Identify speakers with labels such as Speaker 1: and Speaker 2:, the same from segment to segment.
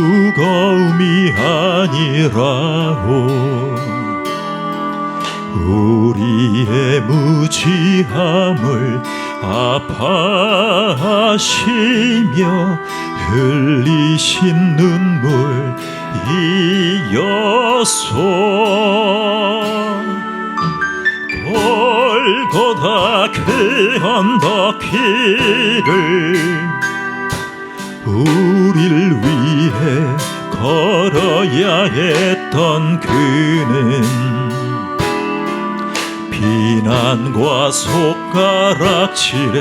Speaker 1: 무거움이 아니라오. 우리의 무지함을 아파하시며 흘리신 눈물 이어서 골고다 그 언덕 길을 우리를 위해 걸어야 했던 그는 비난과 손가락질에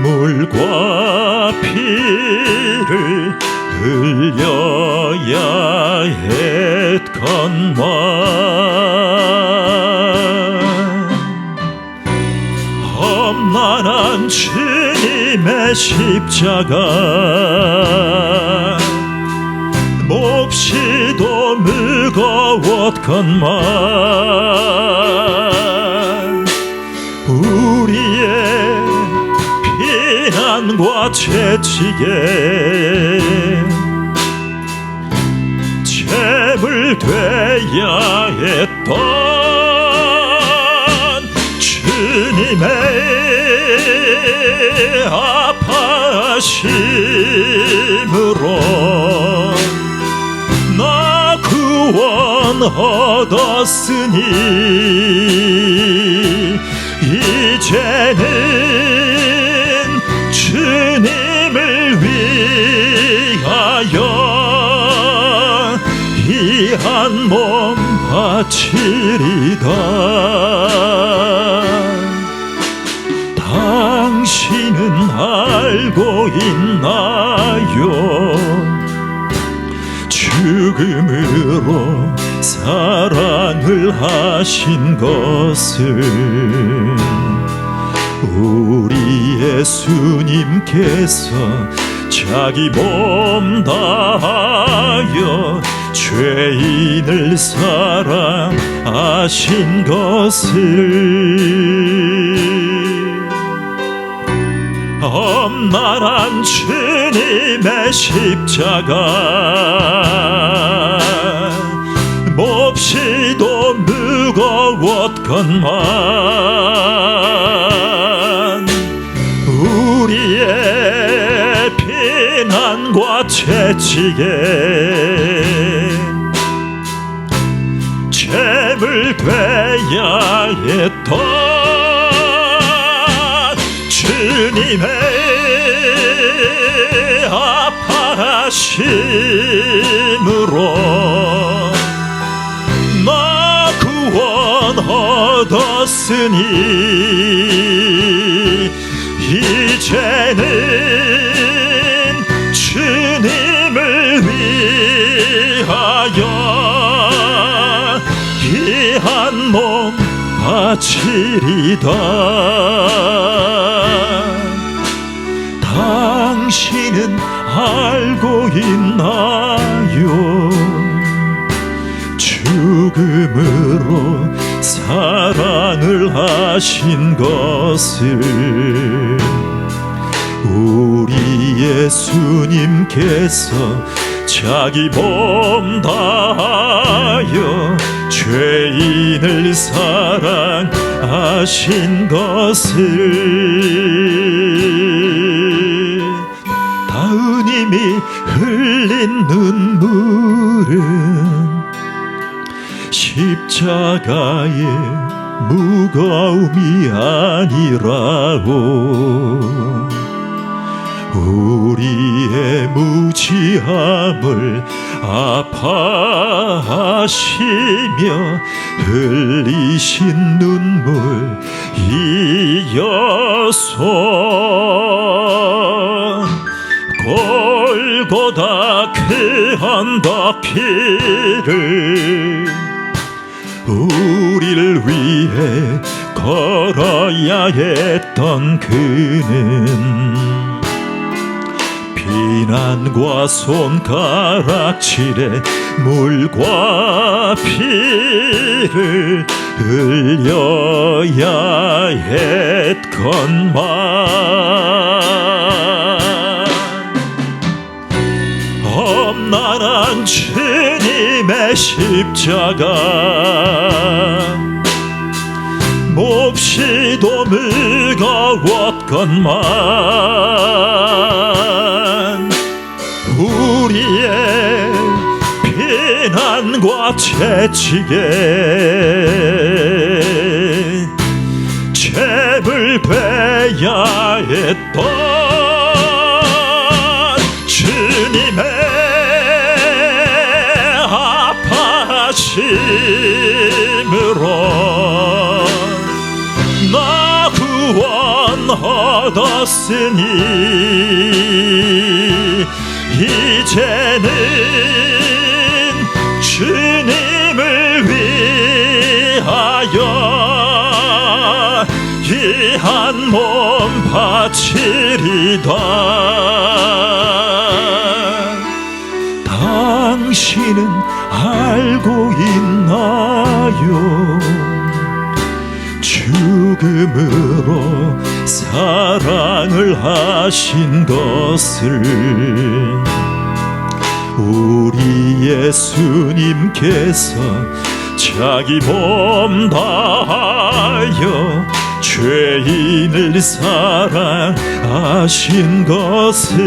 Speaker 1: 물과 피를 흘려야 했건만 험난한 주님의 십자가 몹시도 무거웠건만 우리의 비난과 채찍에 재물 돼야 했던 주님의 아파하심으로 나 구원 얻었으니 이제는 주님을 위하여 이 한 몸 바치리다. 당신은 알고 있나요? 죽음으로 사랑을 하신 것을 우리 예수님께서 자기 몸 다하여 죄인을 사랑하신 것을 험난한 주님의 십자가 몹시도 무거웠건만 우리의 비난과 채찍에 재물 돼야 했던 주님의 아파하심으로 나 구원 얻었으니 이제는 주님을 위하여 이 한 몸 바치리다. 당신은 알고 있나요? 죽음으로 사랑을 하신 것을 우리 예수님께서 자기 몸 다하여 죄인을 사랑하신 것을 다은님이 흘린 눈물은 십자가의 무거움이 아니라오. 우리의 무지함을 아파하시며 흘리신 눈물 이어서 골고다 그 언덕 길을 우리를 위해 걸어야 했던 그는 비난과 손가락질에 물과 피를 흘려야 했건만 험난한 주님의 십자가 몹시도 무거웠건만 우리의 비난과 채찍에 제물되야 했던 주님의 아파하심으로 나 구원 얻었으니 이제는 주님을 위하여 이 한 몸 바치리다. 당신은 알고 있나요? 죽음으로 사랑을 하신 것을 우리 예수님께서 자기 몸 다하여 죄인을 사랑하신 것을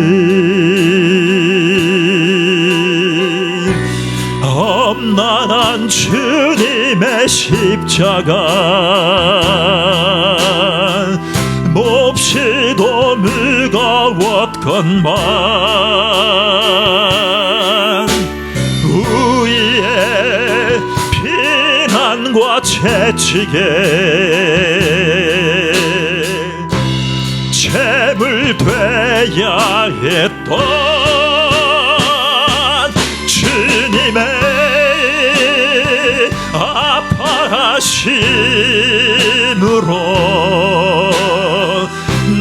Speaker 1: 험난한 주님의 십자가 몹시도 무거웠건만 우리의 비난과 채찍에 제물되야 했던 주님의 아파하심으로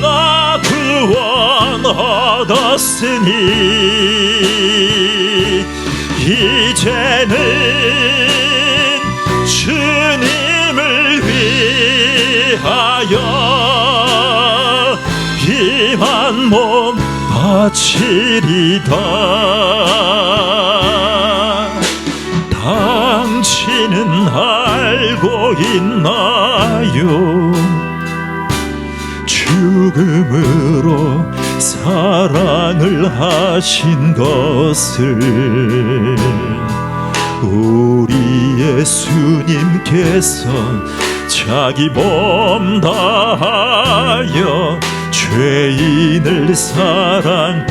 Speaker 1: 나 구원 얻었으니 이제는 주님을 위하여 이 한 몸 바치리다. 당신은 알고 있나요? 죽음으로 사랑을 하신 것을 우리 예수님께서 자기 몸 다하여 죄인을 사랑하신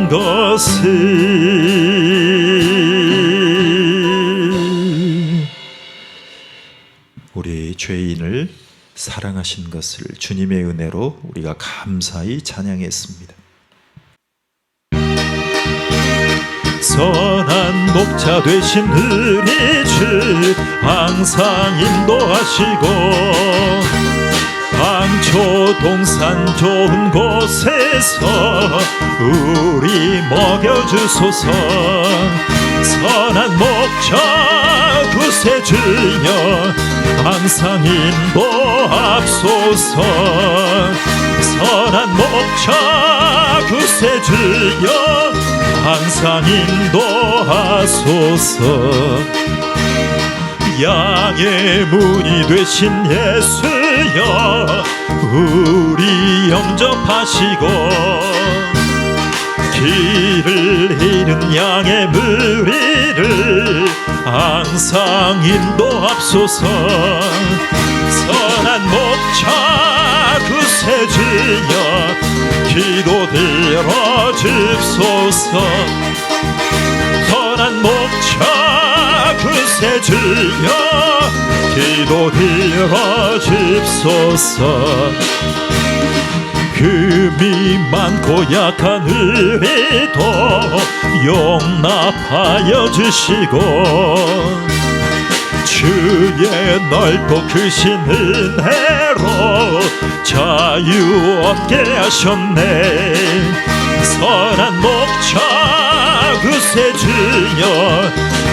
Speaker 1: 것을
Speaker 2: 우리 죄인을 사랑하신 것을 주님의 은혜로 우리가 감사히 찬양했습니다.
Speaker 1: 선한 목자 되신 우리 주 항상 인도하시고 강초 동산 좋은 곳에서 우리 먹여주소서. 선한 목자 구세주여 항상 인도하소서. 선한 목자 구세주여 항상 인도하소서. 양의 문이 되신 예수여 우리 영접하시고 길을 잃은 양의 무리를 항상 인도합소서. 선한 목자 구세주여 기도 들어주소서. 선한 목자 구세주여 기도 들어주소서. 금이 많고 약한 우리도 용납하여 주시고 주의 넓고 크신 은혜로 자유 얻게 하셨네. 선한 목자 구세주여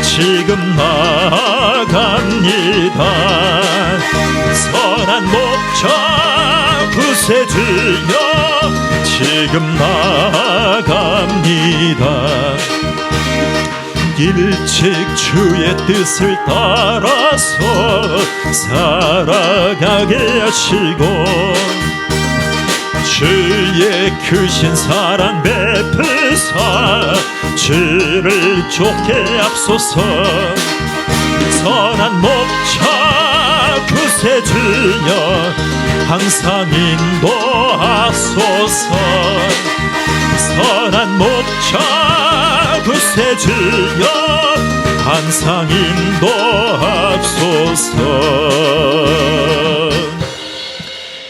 Speaker 1: 지금 나아갑니다. 선한 목자 구세주여 지금 나아갑니다. 일찍 주의 뜻을 따라서 살아가게 하시고 주의 크신 사랑 베푸사 주를 쫓게 앞서서 선한 목자 구세주여 항상 인도하소서. 선한 목자 구세주여 항상 인도하소서.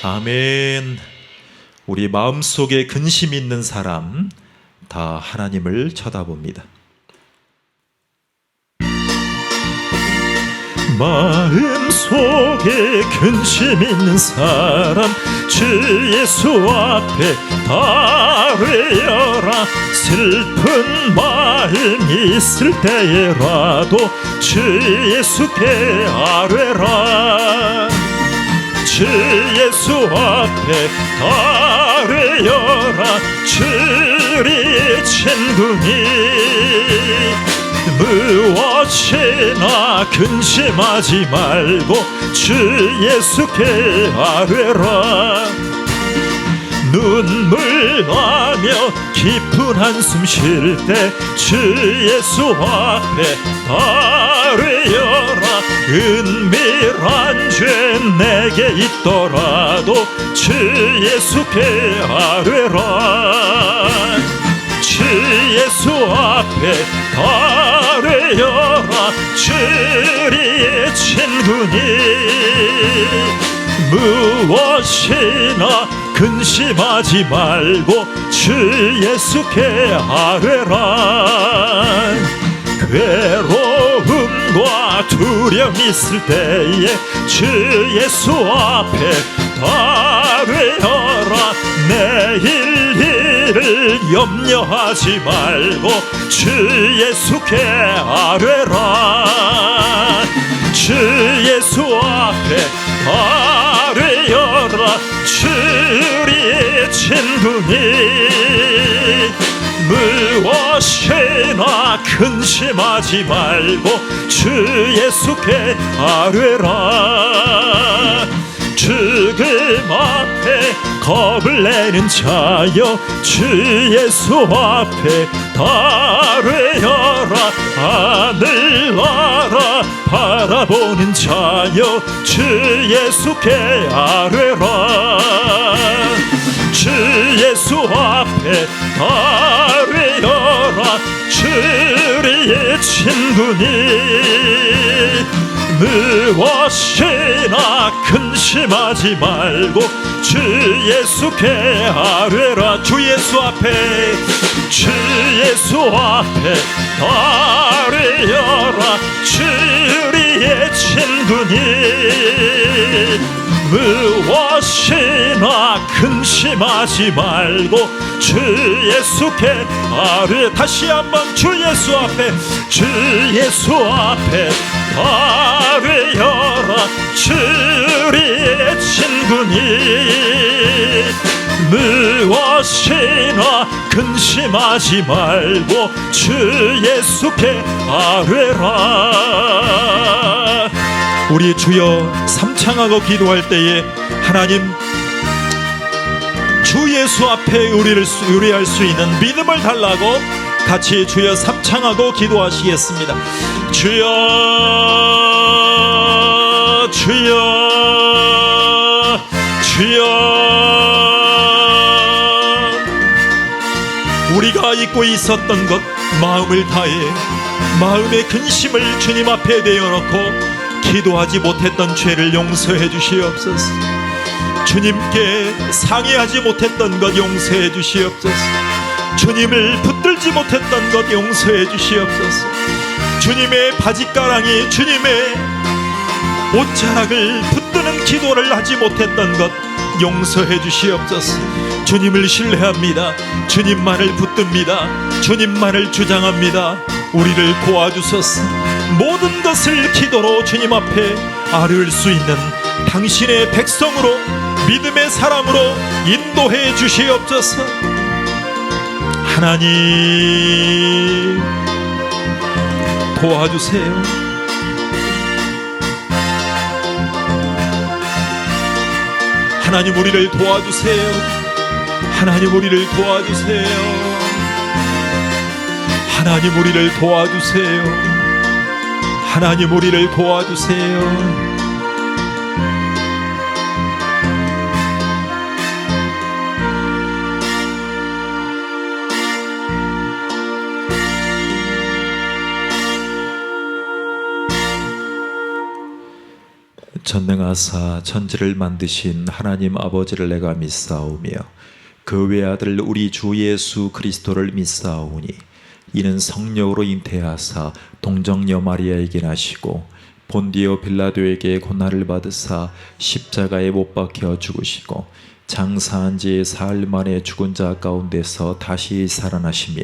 Speaker 2: 아멘. 우리 마음속에 근심 있는 사람 다 하나님을 쳐다봅니다.
Speaker 1: 마음속에 근심 있는 사람 주 예수 앞에 아뢰어라. 슬픈 마음 있을 때에라도 주 예수께 아뢰라. 주 예수 앞에 아뢰어라. 주리 친구니 무엇이나 근심하지 말고 주 예수께 아뢰라. 눈물 나며 깊은 한숨 쉴 때 주 예수 앞에 아뢰어라. 은밀한 죄 내게 있더라도 주 예수께 아뢰라. 주 예수 앞에 아뢰어라. 주리의 친구니 무엇이나 근심하지 말고 주 예수께 아뢰라. 괴로움과 두려움 있을 때에 주 예수 앞에 아뢰어라. 내일 일을 염려하지 말고 주 예수께 아뢰라. 주 예수 앞에 아뢰어라. 주리의 친구니 무엇이나 근심하지 말고 주 예수께 아뢰라. 죽음 앞에 겁을 내는 자여 주 예수 앞에 아뢰어라. 하늘나라 바라보는 자여 주 예수께 아뢰라. 주 예수 앞에 아뢰어라. 주리의 친구니 무엇이나 근심하지 말고 주 예수께 아뢰라. 주 예수 앞에 주 예수 앞에 아뢰어라. 주리의 친구니 무엇이나 근심하지 말고 주 예수께 아뢰. 다시 한번 주 예수 앞에 주 예수 앞에 아뢰어라. 주리의 친구니 무엇이나 근심하지 말고 주 예수께 아뢰라.
Speaker 2: 우리 주여 삼창하고 기도할 때에 하나님 주 예수 앞에 우리를 의뢰할 수 있는 믿음을 달라고 같이 주여 삼창하고 기도하시겠습니다. 주여 주여 주여. 우리가 잊고 있었던 것 마음을 다해 마음의 근심을 주님 앞에 내어놓고 기도하지 못했던 죄를 용서해 주시옵소서. 주님께 상의하지 못했던 것 용서해 주시옵소서. 주님을 붙들지 못했던 것 용서해 주시옵소서. 주님의 바짓가랑이 주님의 옷자락을 붙드는 기도를 하지 못했던 것 용서해 주시옵소서. 주님을 신뢰합니다. 주님만을 붙듭니다. 주님만을 주장합니다. 우리를 도와주소서. 모든 것을 기도로 주님 앞에 아뢰을 수 있는 당신의 백성으로 믿음의 사람으로 인도해 주시옵소서. 하나님 도와주세요. 하나님 우리를 도와주세요. 하나님 우리를 도와주세요. 하나님 우리를 도와주세요. 하나님 우리를 도와주세요. 전능하사 천지를 만드신 하나님 아버지를 내가 믿사오며 그 외아들 우리 주 예수 그리스도를 믿사오니 이는 성령으로 잉태하사 동정녀 마리아에게 나시고 본디오 빌라도에게 고난을 받으사 십자가에 못 박혀 죽으시고 장사한 지 사흘 만에 죽은 자 가운데서 다시 살아나시며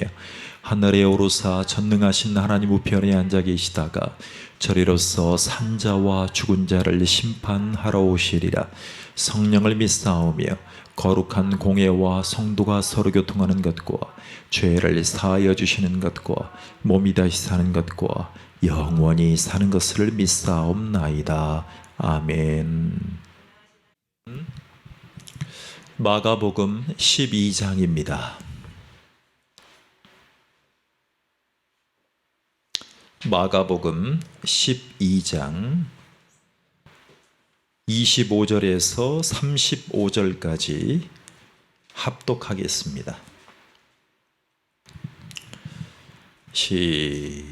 Speaker 2: 하늘에 오르사 전능하신 하나님 우편에 앉아 계시다가 저리로서 산자와 죽은 자를 심판하러 오시리라. 성령을 믿사오며 거룩한 공예와 성도가 서로 교통하는 것과 죄를 사하여 주시는 것과 몸이 다시 사는 것과 영원히 사는 것을 믿사옵나이다. 아멘. 마가복음 12장입니다. 마가복음 12장 25절에서 35절까지 합독하겠습니다. 시작.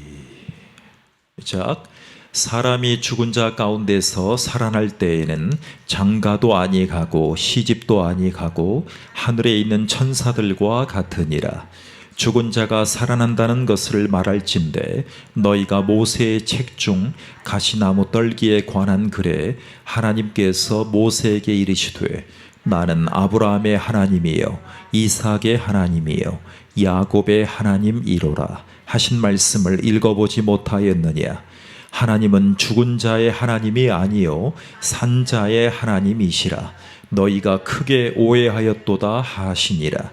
Speaker 2: 사람이 죽은 자 가운데서 살아날 때에는 장가도 아니 가고 시집도 아니 가고 하늘에 있는 천사들과 같으니라. 죽은 자가 살아난다는 것을 말할진대 너희가 모세의 책 중 가시나무 떨기에 관한 글에 하나님께서 모세에게 이르시되 나는 아브라함의 하나님이요 이삭의 하나님이요 야곱의 하나님이로라 하신 말씀을 읽어보지 못하였느냐. 하나님은 죽은 자의 하나님이 아니요 산 자의 하나님이시라. 너희가 크게 오해하였도다 하시니라.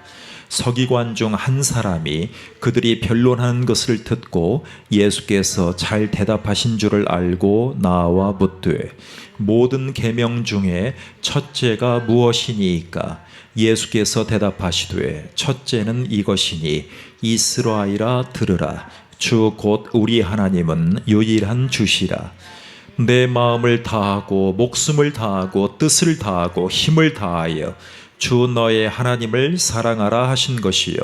Speaker 2: 서기관 중 한 사람이 그들이 변론하는 것을 듣고 예수께서 잘 대답하신 줄을 알고 나와 묻되 모든 계명 중에 첫째가 무엇이니이까? 예수께서 대답하시되 첫째는 이것이니 이스라엘아 들으라. 주 곧 우리 하나님은 유일한 주시라. 내 마음을 다하고 목숨을 다하고 뜻을 다하고 힘을 다하여 주 너의 하나님을 사랑하라 하신 것이요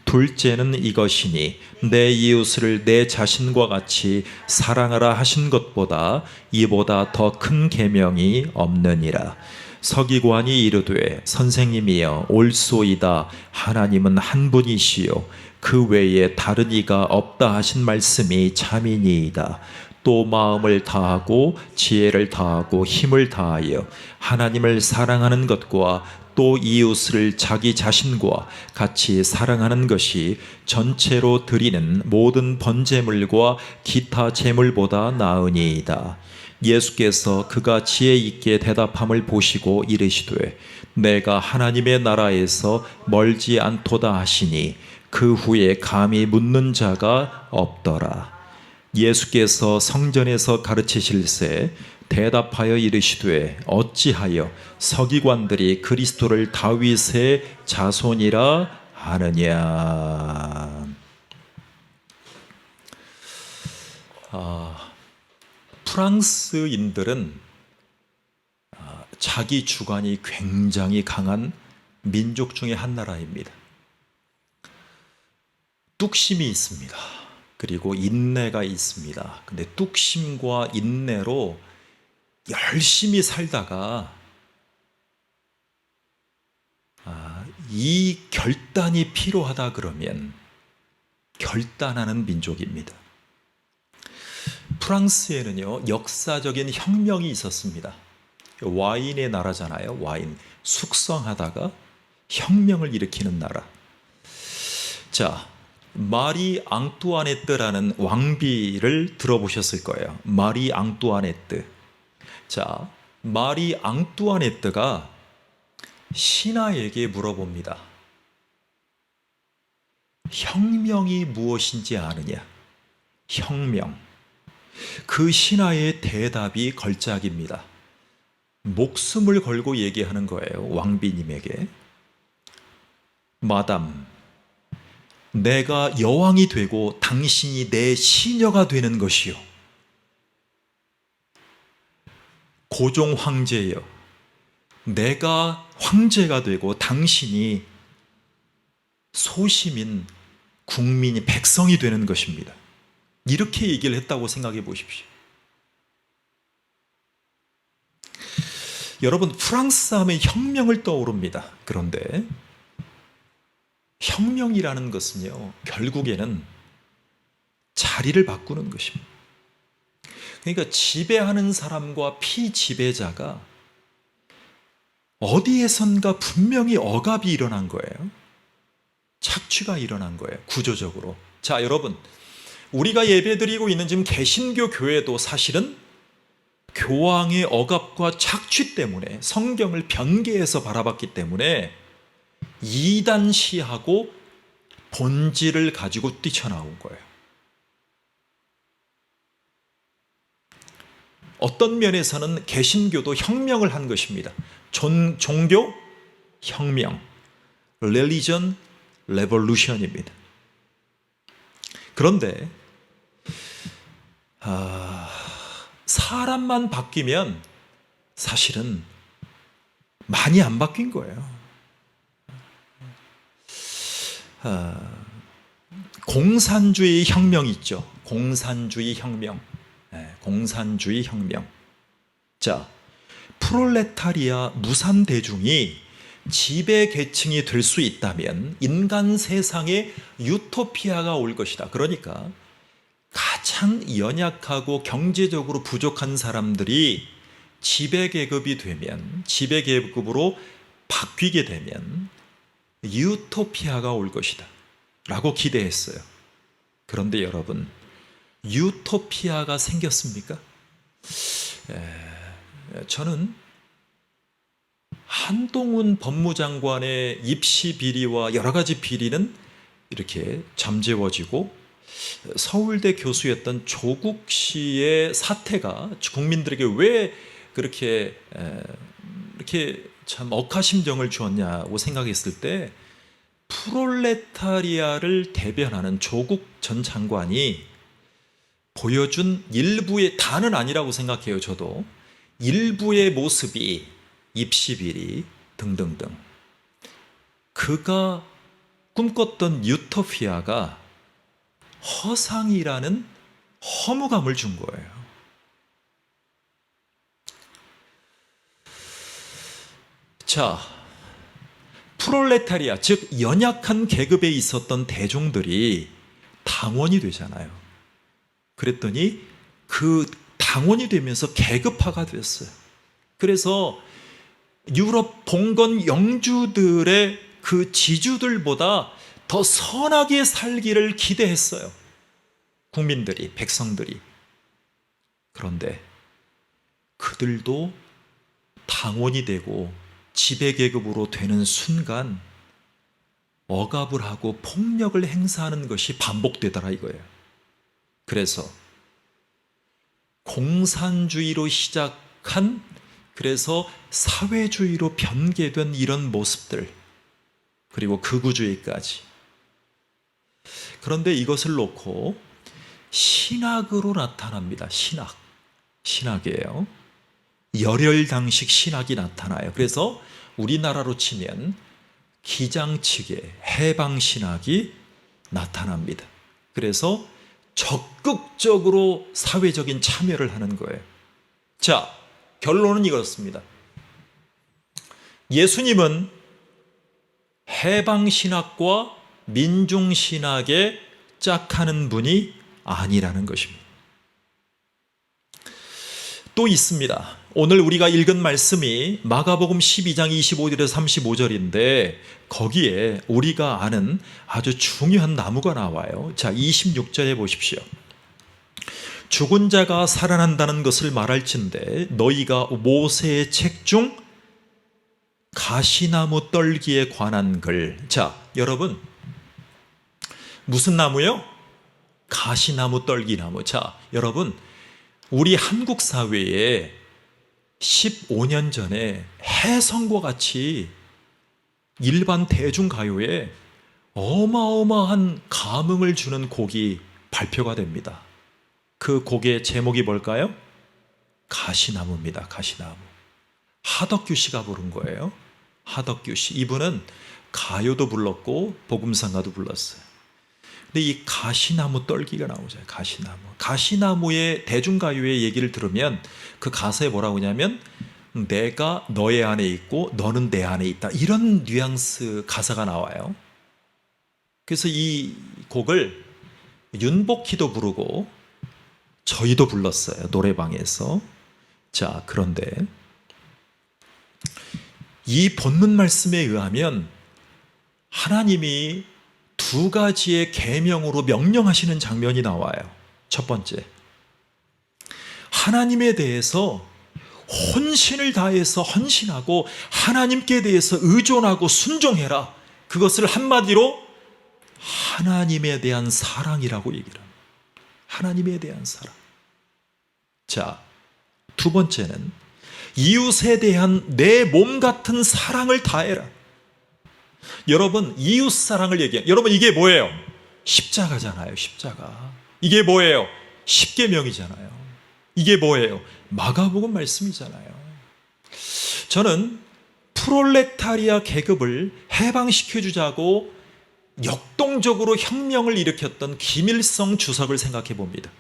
Speaker 2: 둘째는 이것이니 내 이웃을 내 자신과 같이 사랑하라 하신 것보다 이보다 더 큰 계명이 없느니라. 서기관이 이르되 선생님이여 옳소이다. 하나님은 한 분이시요 그 외에 다른 이가 없다 하신 말씀이 참이니이다. 또 마음을 다하고 지혜를 다하고 힘을 다하여 하나님을 사랑하는 것과 또 이웃을 자기 자신과 같이 사랑하는 것이 전체로 드리는 모든 번제물과 기타 제물보다 나으니이다. 예수께서 그가 지혜 있게 대답함을 보시고 이르시되 내가 하나님의 나라에서 멀지 않도다 하시니 그 후에 감히 묻는 자가 없더라. 예수께서 성전에서 가르치실새 대답하여 이르시되 어찌하여 서기관들이 그리스도를 다윗의 자손이라 하느냐. 프랑스인들은 자기 주관이 굉장히 강한 민족 중에 한 나라입니다. 뚝심이 있습니다. 그리고 인내가 있습니다. 근데 뚝심과 인내로 열심히 살다가 이 결단이 필요하다 그러면 결단하는 민족입니다. 프랑스에는요 역사적인 혁명이 있었습니다. 와인의 나라잖아요. 와인 숙성하다가 혁명을 일으키는 나라. 자, 마리 앙뚜아네트라는 왕비를 들어보셨을 거예요. 마리 앙뚜아네트. 자, 마리 앙뚜아네트가 신하에게 물어봅니다. 혁명이 무엇인지 아느냐? 혁명. 그 신하의 대답이 걸작입니다. 목숨을 걸고 얘기하는 거예요. 왕비님에게. 마담, 내가 여왕이 되고 당신이 내 시녀가 되는 것이요. 고종 황제여, 내가 황제가 되고 당신이 소시민, 국민이, 백성이 되는 것입니다. 이렇게 얘기를 했다고 생각해 보십시오. 여러분, 프랑스 하면 혁명을 떠오릅니다. 그런데 혁명이라는 것은요, 결국에는 자리를 바꾸는 것입니다. 그러니까 지배하는 사람과 피지배자가 어디에선가 분명히 억압이 일어난 거예요. 착취가 일어난 거예요. 구조적으로. 자, 여러분, 우리가 예배드리고 있는 지금 개신교 교회도 사실은 교황의 억압과 착취 때문에 성경을 변개해서 바라봤기 때문에 이단시하고 본질을 가지고 뛰쳐나온 거예요. 어떤 면에서는 개신교도 혁명을 한 것입니다. 종교 혁명, religion revolution입니다. 그런데 사람만 바뀌면 사실은 많이 안 바뀐 거예요. 공산주의 혁명 있죠. 공산주의 혁명. 공산주의 혁명. 자, 프롤레타리아 무산 대중이 지배 계층이 될 수 있다면 인간 세상에 유토피아가 올 것이다. 그러니까 가장 연약하고 경제적으로 부족한 사람들이 지배계급이 되면, 지배계급으로 바뀌게 되면 유토피아가 올 것이다 라고 기대했어요. 그런데 여러분, 유토피아가 생겼습니까? 저는 한동훈 법무장관의 입시 비리와 여러 가지 비리는 이렇게 잠재워지고 서울대 교수였던 조국 씨의 사태가 국민들에게 왜 그렇게 이렇게 참 억하심정을 주었냐고 생각했을 때, 프롤레타리아를 대변하는 조국 전 장관이 보여준 일부의, 다는 아니라고 생각해요. 저도 일부의 모습이 입시비리 등등등, 그가 꿈꿨던 유토피아가 허상이라는 허무감을 준 거예요. 자, 프롤레타리아, 즉 연약한 계급에 있었던 대중들이 당원이 되잖아요. 그랬더니 그 당원이 되면서 계급화가 됐어요. 그래서 유럽 봉건 영주들의 그 지주들보다 더 선하게 살기를 기대했어요. 국민들이, 백성들이. 그런데 그들도 당원이 되고 지배계급으로 되는 순간 억압을 하고 폭력을 행사하는 것이 반복되더라 이거예요. 그래서 공산주의로 시작한, 그래서 사회주의로 변개된 이런 모습들, 그리고 극우주의까지. 그런데 이것을 놓고 신학으로 나타납니다. 신학이에요. 열혈당식 신학이 나타나요. 그래서 우리나라로 치면 기장측의 해방신학이 나타납니다. 그래서 적극적으로 사회적인 참여를 하는 거예요. 자, 결론은 이렇습니다. 예수님은 해방신학과 민중신학에 짝하는 분이 아니라는 것입니다. 또 있습니다. 오늘 우리가 읽은 말씀이 마가복음 12장 25절에서 35절인데 거기에 우리가 아는 아주 중요한 나무가 나와요. 자, 26절에 보십시오. 죽은 자가 살아난다는 것을 말할진대 너희가 모세의 책 중 가시나무 떨기에 관한 글. 자, 여러분, 무슨 나무요? 가시나무 떨기나무. 자, 여러분, 우리 한국 사회에 15년 전에 해성과 같이 일반 대중가요에 어마어마한 감흥을 주는 곡이 발표가 됩니다. 그 곡의 제목이 뭘까요? 가시나무입니다. 가시나무. 하덕규 씨가 부른 거예요. 하덕규 씨. 이분은 가요도 불렀고 복음상가도 불렀어요. 근데 이 가시나무 떨기가 나오죠. 가시나무. 가시나무의 대중가요의 얘기를 들으면 그 가사에 뭐라고 하냐면 내가 너의 안에 있고 너는 내 안에 있다. 이런 뉘앙스 가사가 나와요. 그래서 이 곡을 윤복희도 부르고 저희도 불렀어요. 노래방에서. 자, 그런데 이 본문 말씀에 의하면 하나님이 두 가지의 계명으로 명령하시는 장면이 나와요. 첫 번째, 하나님에 대해서 혼신을 다해서 헌신하고 하나님께 대해서 의존하고 순종해라. 그것을 한마디로 하나님에 대한 사랑이라고 얘기를 합니다. 하나님에 대한 사랑. 자, 두 번째는 이웃에 대한 내 몸 같은 사랑을 다해라. 여러분, 이웃 사랑을 얘기해요. 여러분, 이게 뭐예요? 십자가잖아요. 십자가. 이게 뭐예요? 십계명이잖아요. 이게 뭐예요? 마가복음 말씀이잖아요. 저는 프롤레타리아 계급을 해방시켜주자고 역동적으로 혁명을 일으켰던 김일성 주석을 생각해 봅니다.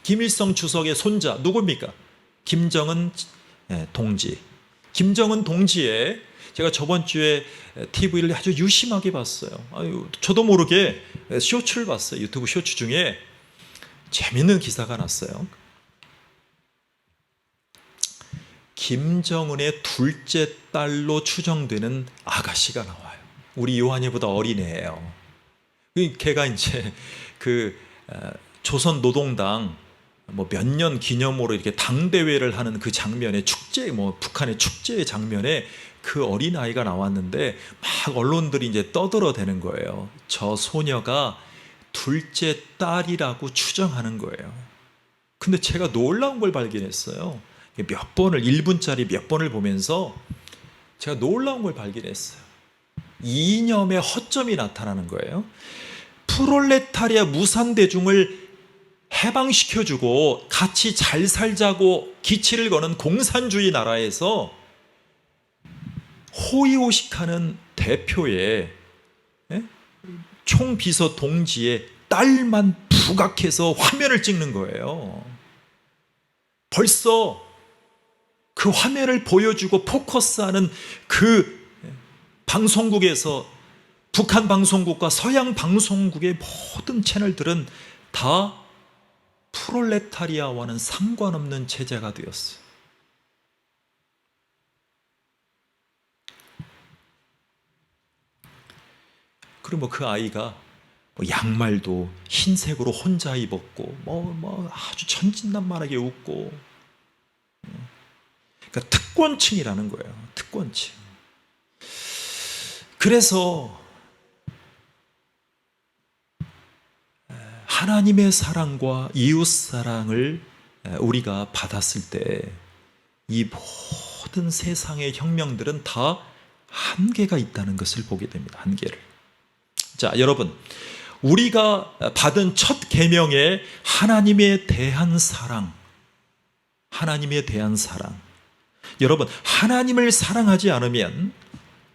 Speaker 2: 김일성 주석의 손자 누굽니까? 김정은 동지. 김정은 동지의 제가 저번 주에 TV를 아주 유심하게 봤어요. 저도 모르게 쇼츠를 봤어요. 유튜브 쇼츠 중에 재밌는 기사가 났어요. 김정은의 둘째 딸로 추정되는 아가씨가 나와요. 우리 요한이보다 어린애예요. 걔가 이제 그 조선 노동당 뭐 몇 년 기념으로 이렇게 당대회를 하는 그 장면에 축제, 뭐 북한의 축제의 장면에 그 어린아이가 나왔는데 막 언론들이 이제 떠들어대는 거예요. 저 소녀가 둘째 딸이라고 추정하는 거예요. 근데 제가 놀라운 걸 발견했어요. 몇 번을, 1분짜리 몇 번을 보면서 제가 놀라운 걸 발견했어요. 이념의 허점이 나타나는 거예요. 프롤레타리아 무산대중을 해방시켜주고 같이 잘 살자고 기치를 거는 공산주의 나라에서 호의호식하는 대표의 총비서 동지의 딸만 부각해서 화면을 찍는 거예요. 벌써 그 화면을 보여주고 포커스하는 그 방송국에서 북한 방송국과 서양 방송국의 모든 채널들은 다 프롤레타리아와는 상관없는 체제가 되었어요. 그리고 그 아이가 양말도 흰색으로 혼자 입었고 아주 천진난만하게 웃고, 그러니까 특권층이라는 거예요. 특권층. 그래서 하나님의 사랑과 이웃 사랑을 우리가 받았을 때 이 모든 세상의 혁명들은 다 한계가 있다는 것을 보게 됩니다. 한계를. 자, 여러분, 우리가 받은 첫 계명의 하나님에 대한 사랑, 하나님에 대한 사랑. 여러분, 하나님을 사랑하지 않으면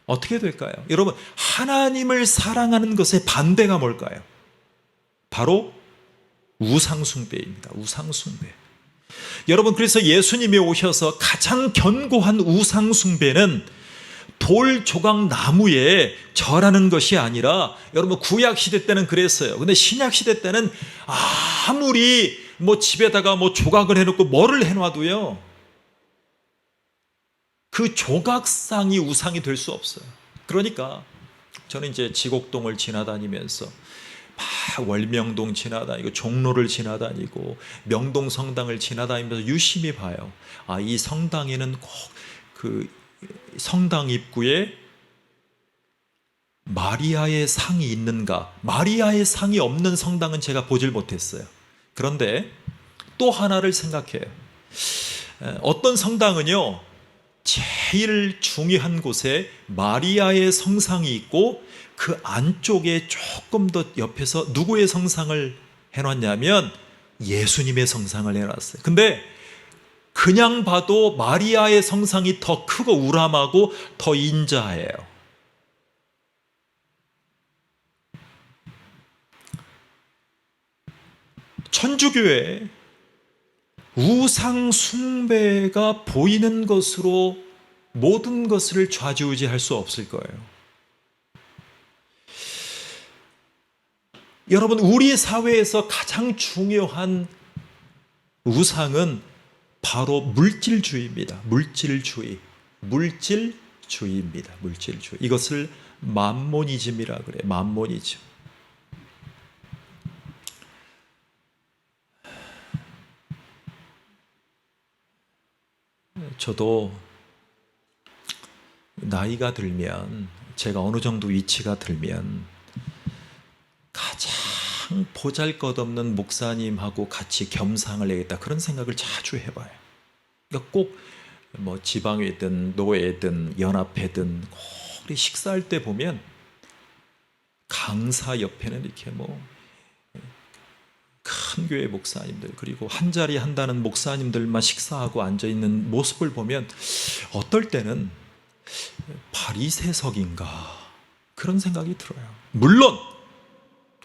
Speaker 2: 어떻게 될까요? 여러분, 하나님을 사랑하는 것의 반대가 뭘까요? 바로 우상숭배입니다. 우상숭배. 여러분, 그래서 예수님이 오셔서 가장 견고한 우상숭배는 돌 조각 나무에 절하는 것이 아니라, 여러분 구약 시대 때는 그랬어요. 근데 신약 시대 때는 아무리 집에다가 조각을 해놓고 뭐를 해놔도요, 그 조각상이 우상이 될 수 없어요. 그러니까 저는 이제 지곡동을 지나다니면서 막 월명동 지나다니고 종로를 지나다니고 명동 성당을 지나다니면서 유심히 봐요. 이 성당에는 꼭 그 성당 입구에 마리아의 상이 있는가? 마리아의 상이 없는 성당은 제가 보질 못했어요. 그런데 또 하나를 생각해요. 어떤 성당은요, 제일 중요한 곳에 마리아의 성상이 있고 그 안쪽에 조금 더 옆에서 누구의 성상을 해놨냐면 예수님의 성상을 해놨어요. 근데 그냥 봐도 마리아의 성상이 더 크고 우람하고 더 인자해요. 천주교회 우상 숭배가 보이는 것으로 모든 것을 좌지우지할 수 없을 거예요. 여러분, 우리 사회에서 가장 중요한 우상은 바로 물질주의입니다. 물질주의입니다. 물질주의. 이것을 맘모니즘이라 그래요. 맘모니즘. 저도 나이가 들면, 제가 어느 정도 위치가 들면 가장 보잘것없는 목사님하고 같이 겸상을 해야겠다, 그런 생각을 자주 해봐요. 그러니까 꼭 뭐 지방회든 노회든 연합회든 꼭 식사할 때 보면 강사 옆에는 이렇게 뭐 큰 교회 목사님들, 그리고 한 자리 한다는 목사님들만 식사하고 앉아있는 모습을 보면 어떨 때는 바리새석인가 그런 생각이 들어요. 물론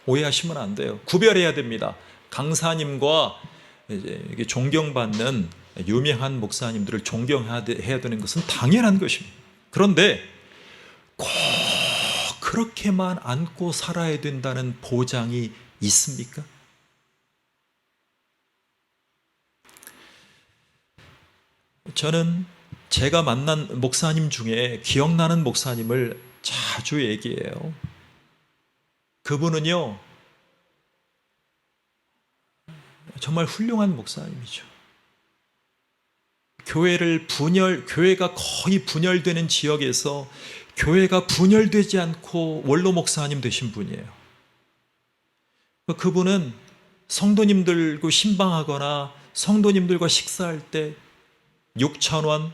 Speaker 2: 오해하시면 안 돼요. 구별해야 됩니다. 강사님과 이제 존경받는 유명한 목사님들을 존경해야 되는 것은 당연한 것입니다. 그런데 꼭 그렇게만 안고 살아야 된다는 보장이 있습니까? 저는 제가 만난 목사님 중에 기억나는 목사님을 자주 얘기해요. 그분은요, 정말 훌륭한 목사님이죠. 교회가 거의 분열되는 지역에서 교회가 분열되지 않고 원로 목사님 되신 분이에요. 그분은 성도님들과 신방하거나 성도님들과 식사할 때 6,000원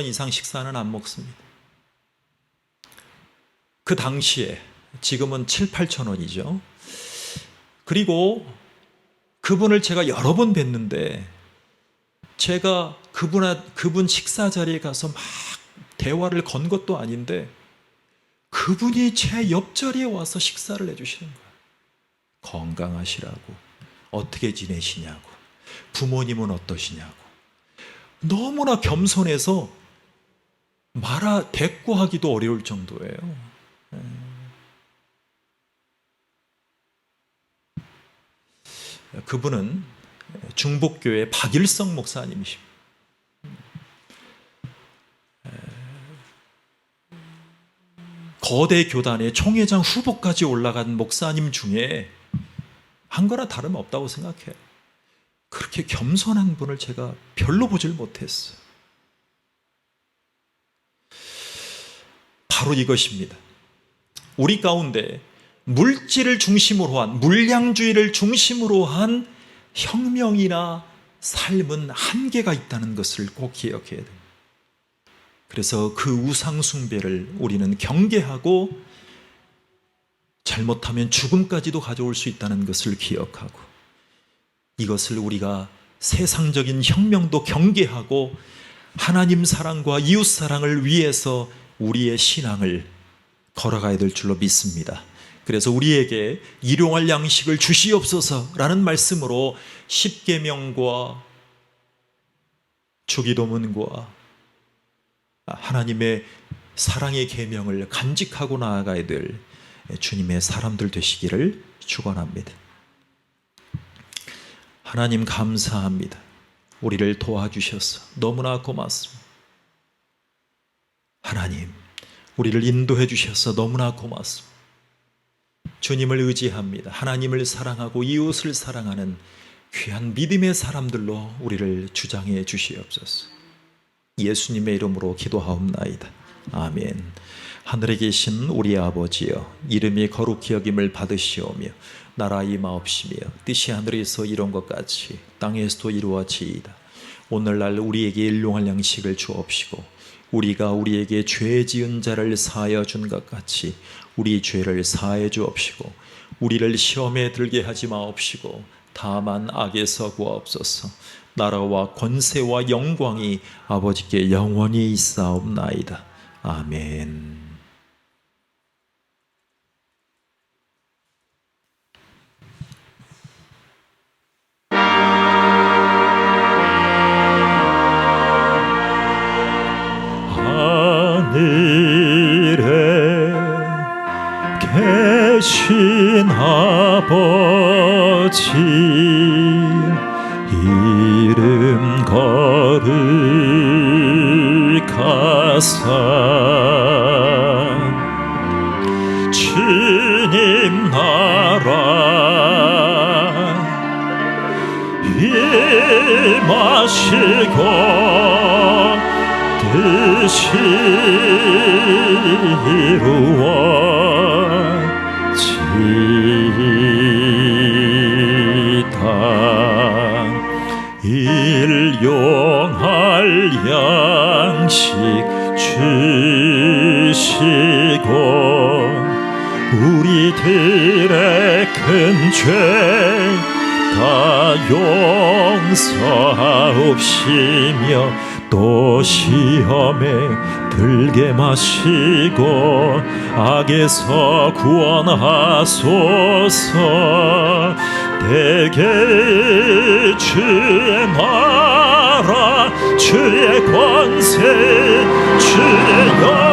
Speaker 2: 이상 식사는 안 먹습니다. 그 당시에, 지금은 7,000~8,000원이죠. 그리고 그분을 제가 여러 번 뵀는데, 제가 그분 식사 자리에 가서 막 대화를 건 것도 아닌데 그분이 제 옆자리에 와서 식사를 해주시는 거예요. 건강하시라고, 어떻게 지내시냐고, 부모님은 어떠시냐고. 너무나 겸손해서 대꾸하기도 어려울 정도예요. 그분은 중복교회 박일성 목사님이십니다. 거대 교단의 총회장 후보까지 올라간 목사님 중에 한 거나 다름없다고 생각해요. 그렇게 겸손한 분을 제가 별로 보질 못했어요. 바로 이것입니다. 우리 가운데 물질을 중심으로 한, 물량주의를 중심으로 한 혁명이나 삶은 한계가 있다는 것을 꼭 기억해야 됩니다. 그래서 그 우상숭배를 우리는 경계하고 잘못하면 죽음까지도 가져올 수 있다는 것을 기억하고, 이것을 우리가 세상적인 혁명도 경계하고 하나님 사랑과 이웃 사랑을 위해서 우리의 신앙을 걸어가야 될 줄로 믿습니다. 그래서 우리에게 일용할 양식을 주시옵소서라는 말씀으로 십계명과 주기도문과 하나님의 사랑의 계명을 간직하고 나아가야 될 주님의 사람들 되시기를 축원합니다. 하나님 감사합니다. 우리를 도와주셔서 너무나 고맙습니다. 하나님, 우리를 인도해 주셔서 너무나 고맙습니다. 주님을 의지합니다. 하나님을 사랑하고 이웃을 사랑하는 귀한 믿음의 사람들로 우리를 주장해 주시옵소서. 예수님의 이름으로 기도하옵나이다. 아멘. 하늘에 계신 우리 아버지여, 이름이 거룩히 여김을 받으시오며 나라 임하옵시며 뜻이 하늘에서 이룬 것 같이 땅에서도 이루어지이다. 오늘날 우리에게 일용할 양식을 주옵시고 우리가 우리에게 죄 지은 자를 사하여 준 것 같이 우리 죄를 사해 주옵시고 우리를 시험에 들게 하지 마옵시고 다만 악에서 구하옵소서. 나라와 권세와 영광이 아버지께 영원히 있사옵나이다. 아멘.
Speaker 1: 하늘에 계신 아버지 이름 거룩하사 주님 나라 임하시고 뜻이 이루어지이다. 일용할 양식 주시고 우리들의 큰 죄 다 용서하옵시며 또 시험에 들게 마시고 악에서 구원하소서. 대개 주의 나라 주의 권세 주의 영